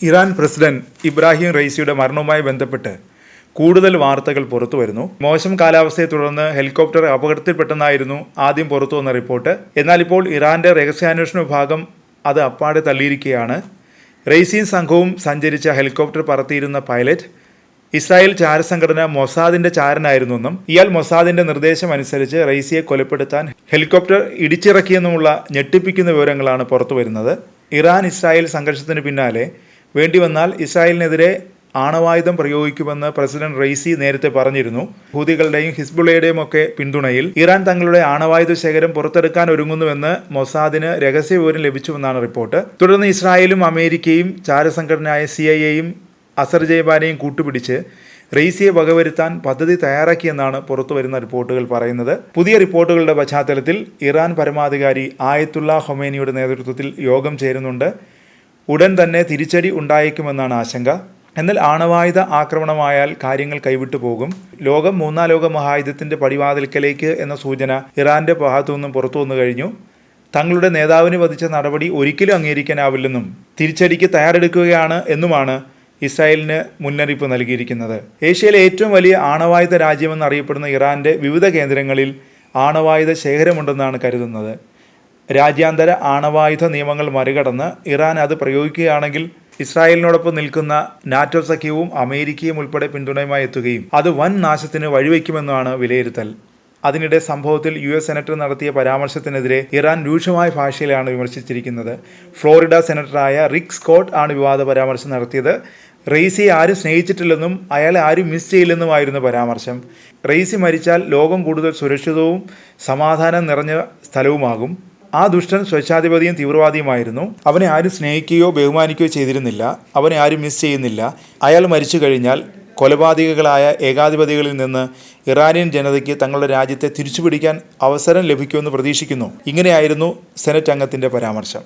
Iran president Ibrahim റൈസിയുടെ മരണവുമായി ബന്ധപ്പെട്ട് കൂടുതൽ വാർത്തകൾ പുറത്തു വരുന്നു. മോശം കാലാവസ്ഥയെ തുടർന്ന് ഹെലികോപ്റ്റർ അപകടത്തിൽപ്പെട്ടെന്നായിരുന്നു ആദ്യം പുറത്തു വന്ന റിപ്പോർട്ട്. എന്നാൽ ഇപ്പോൾ ഇറാന്റെ രഹസ്യാന്വേഷണ വിഭാഗം അത് അപ്പാടെ തള്ളിയിരിക്കുകയാണ്. റൈസിയും സംഘവും സഞ്ചരിച്ച ഹെലികോപ്റ്റർ പറത്തിയിരുന്ന പൈലറ്റ് ഇസ്രായേൽ ചാരസംഘടന മൊസാദിന്റെ ചാരനായിരുന്നെന്നും ഇയാൾ മൊസാദിന്റെ നിർദ്ദേശമനുസരിച്ച് റൈസിയെ കൊലപ്പെടുത്താൻ ഹെലികോപ്റ്റർ ഇടിച്ചിറക്കിയെന്നുമുള്ള ഞെട്ടിപ്പിക്കുന്ന വിവരങ്ങളാണ് പുറത്തുവരുന്നത്. ഇറാൻ ഇസ്രായേൽ സംഘർഷത്തിന് പിന്നാലെ വേണ്ടിവന്നാൽ ഇസ്രായേലിനെതിരെ ആണവായുധം പ്രയോഗിക്കുമെന്ന് പ്രസിഡന്റ് റൈസി നേരത്തെ പറഞ്ഞിരുന്നു. ഹൂതികളുടെയും ഹിസ്ബുള്ളയുടെയും ഒക്കെ പിന്തുണയിൽ ഇറാൻ തങ്ങളുടെ ആണവായുധ ശേഖരം പുറത്തെടുക്കാൻ ഒരുങ്ങുന്നുവെന്ന് മൊസാദിന് രഹസ്യ വിവരം ലഭിച്ചുവെന്നാണ് റിപ്പോർട്ട്. തുടർന്ന് ഇസ്രായേലും അമേരിക്കയും ചാരസംഘടനയായ CIA-യും അസർജൈബാനെയും കൂട്ടുപിടിച്ച് റൈസിയെ വകവരുത്താൻ പദ്ധതി തയ്യാറാക്കിയെന്നാണ് പുറത്തുവരുന്ന റിപ്പോർട്ടുകൾ പറയുന്നത്. പുതിയ റിപ്പോർട്ടുകളുടെ പശ്ചാത്തലത്തിൽ ഇറാൻ പരമാധികാരി ആയത്തുള്ള ഖൊമേനിയുടെ നേതൃത്വത്തിൽ യോഗം ചേരുന്നുണ്ട്. ഉടൻ തന്നെ തിരിച്ചടി ഉണ്ടായേക്കുമെന്നാണ് ആശങ്ക. എന്നാൽ ആണവായുധ ആക്രമണമായാൽ കാര്യങ്ങൾ കൈവിട്ടു പോകും. ലോകം മൂന്നാം ലോക മഹായുദ്ധത്തിന്റെ പടിവാതിൽക്കലേക്ക് എന്ന സൂചന ഇറാന്റെ ഭാഗത്തു നിന്നും പുറത്തു വന്നു കഴിഞ്ഞു. തങ്ങളുടെ നേതാവിനെ വധിച്ച നടപടി ഒരിക്കലും അംഗീകരിക്കാനാവില്ലെന്നും തിരിച്ചടിക്ക് തയ്യാറെടുക്കുകയാണ് എന്നുമാണ് ഇസ്രായേലിന് മുന്നറിയിപ്പ് നൽകിയിരിക്കുന്നത്. ഏഷ്യയിലെ ഏറ്റവും വലിയ ആണവായുധ രാജ്യമെന്നറിയപ്പെടുന്ന ഇറാന്റെ വിവിധ കേന്ദ്രങ്ങളിൽ ആണവായുധ ശേഖരമുണ്ടെന്നാണ് കരുതുന്നത്. രാജ്യാന്തര ആണവായുധ നിയമങ്ങൾ മറികടന്ന് ഇറാൻ അത് പ്രയോഗിക്കുകയാണെങ്കിൽ ഇസ്രായേലിനോടൊപ്പം നിൽക്കുന്ന നാറ്റോ സഖ്യവും അമേരിക്കയും ഉൾപ്പെടെ പിന്തുണയുമായി എത്തുകയും അത് വൻ നാശത്തിന് വഴിവെക്കുമെന്നാണ് വിലയിരുത്തൽ. അതിനിടെ സംഭവത്തിൽ US സെനറ്റർ നടത്തിയ പരാമർശത്തിനെതിരെ ഇറാൻ രൂക്ഷമായ ഭാഷയിലാണ് വിമർശിച്ചിരിക്കുന്നത്. ഫ്ലോറിഡ സെനറ്ററായ റിക് സ്കോട്ട് ആണ് വിവാദ പരാമർശം നടത്തിയത്. റൈസിയെ ആരും സ്നേഹിച്ചിട്ടില്ലെന്നും അയാളെ ആരും മിസ് ചെയ്യില്ലെന്നുമായിരുന്നു പരാമർശം. റൈസി മരിച്ചാൽ ലോകം കൂടുതൽ സുരക്ഷിതവും സമാധാനം നിറഞ്ഞ സ്ഥലവുമാകും. ആ ദുഷ്ടൻ സ്വച്ഛാധിപതിയും തീവ്രവാദിയുമായിരുന്നു. അവനെ ആരും സ്നേഹിക്കുകയോ ബഹുമാനിക്കുകയോ ചെയ്തിരുന്നില്ല. അവനെ ആരും മിസ് ചെയ്യുന്നില്ല. അയാൾ മരിച്ചു കഴിഞ്ഞാൽ കൊലപാതകികളായ ഏകാധിപതികളിൽ നിന്ന് ഇറാനിയൻ ജനതയ്ക്ക് തങ്ങളുടെ രാജ്യത്തെ തിരിച്ചുപിടിക്കാൻ അവസരം ലഭിക്കുമെന്ന് പ്രതീക്ഷിക്കുന്നു. ഇങ്ങനെയായിരുന്നു സെനറ്റ് അംഗത്തിൻ്റെ പരാമർശം.